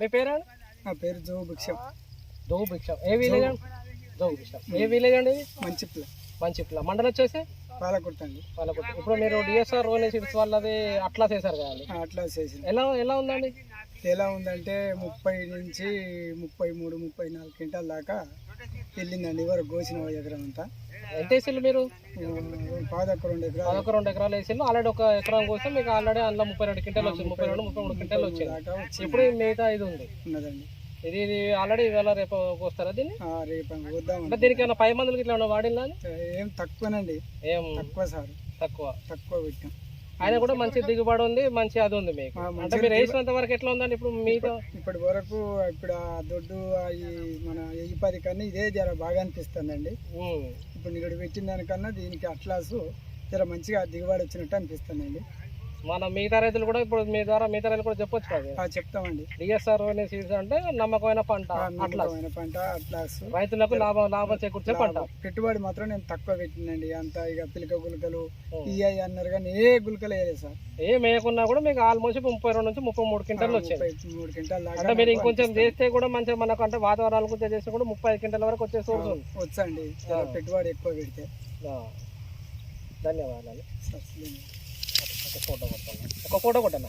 మీ పేరు? నా పేరు జోగు భిక్షం. జోగు భిక్షం. ఏ విలేజ్ అండి? జోగు భిక్షం. ఏ విలేజ్ అండి ఇది? మంచిప్ల. మంచిప్ల. మండలం వచ్చేసి పాలకుర్తి అండి. పాలకుర్తి. ఇప్పుడు మీరు డిఎస్ఆర్ రోని సీడ్స్ వాళ్ళది అట్లా చేశారు కదండి, అట్లా చేసింది. ఎలా ఉందండి? ఎలా ఉందంటే 30 నుంచి 33, 34 క్వింటాల దాకా వెళ్ళిందండి. వరకు కోసిన ఎకరం అంతా. ఎంత వేసిల్లు మీరు? 2 ఎకరాలు. 2 ఎకరాలు వేసిల్లు. ఆల్రెడీ 1 ఎకరం కోసం మీకు ఆల్రెడీ అందులో 32 క్వింటాలు వచ్చింది. 32, 33 క్వింటాలు వచ్చింది. ఇప్పుడు మిగతా ఇది ఉంది ఉన్నదండి. ఇది ఆల్రెడీ ఇవాళ రేపు వస్తారా దీన్ని? రేపు వద్దాం. అంటే దీనికి ఏమైనా 5 మందులకి ఇట్లా వాడినా? ఏం తక్కువనండి. ఏం తక్కువ సార్, తక్కువ పెట్టాం. ఆయన కూడా మంచి దిగుబడి ఉంది, మంచి అది ఉంది మీకు. అంటే మీరు వేసినంత వరకు ఎట్లా ఉందండి ఇప్పుడు మీతో? ఇప్పటి వరకు ఇప్పుడు ఆ దొడ్డు మన 10 కన్నా ఇదే జర బాగా అనిపిస్తుందండి. ఇప్పుడు ఇక్కడ పెట్టిన దానికన్నా దీనికి అట్లాసు జర మంచిగా దిగుబడి వచ్చినట్టు అనిపిస్తుందండి. మన మిగతా రైతులు కూడా ఇప్పుడు మీ ద్వారా మిగతా రైతులు కూడా చెప్పొచ్చు కదా? చెప్తామండి. డిఎస్ఆర్ సీడ్స్ అంటే నమ్మకమైన పంట, అట్లాస్ రైతులకు లాభం చేకూర్చే పంట. పెట్టుబడి మాత్రం నేను తక్కువ పెట్టినండి. అంత ఇక పిలక గులకలు ఇయ్యాయి అన్నారు కానీ ఏ గులకలు వేయలేదు సార్. ఏం వేయకున్నా కూడా మీకు ఆల్మోస్ట్ 32 నుంచి 33 క్వింటాలు వచ్చాయి. 33 క్వింటాల్ దాకా. అంటే మీరు ఇంకొంచెం చేస్తే కూడా మంచిగా మనకు అంటే వాతావరణాలు కొంచెం చేస్తే కూడా 35 క్వింటాల వరకు వచ్చే సోర్స్ ఉంది. వచ్చండి పెట్టుబడి ఎక్కువ పెడితే. ధన్యవాదాలు. ఒక ఫోటో కొట్టాను.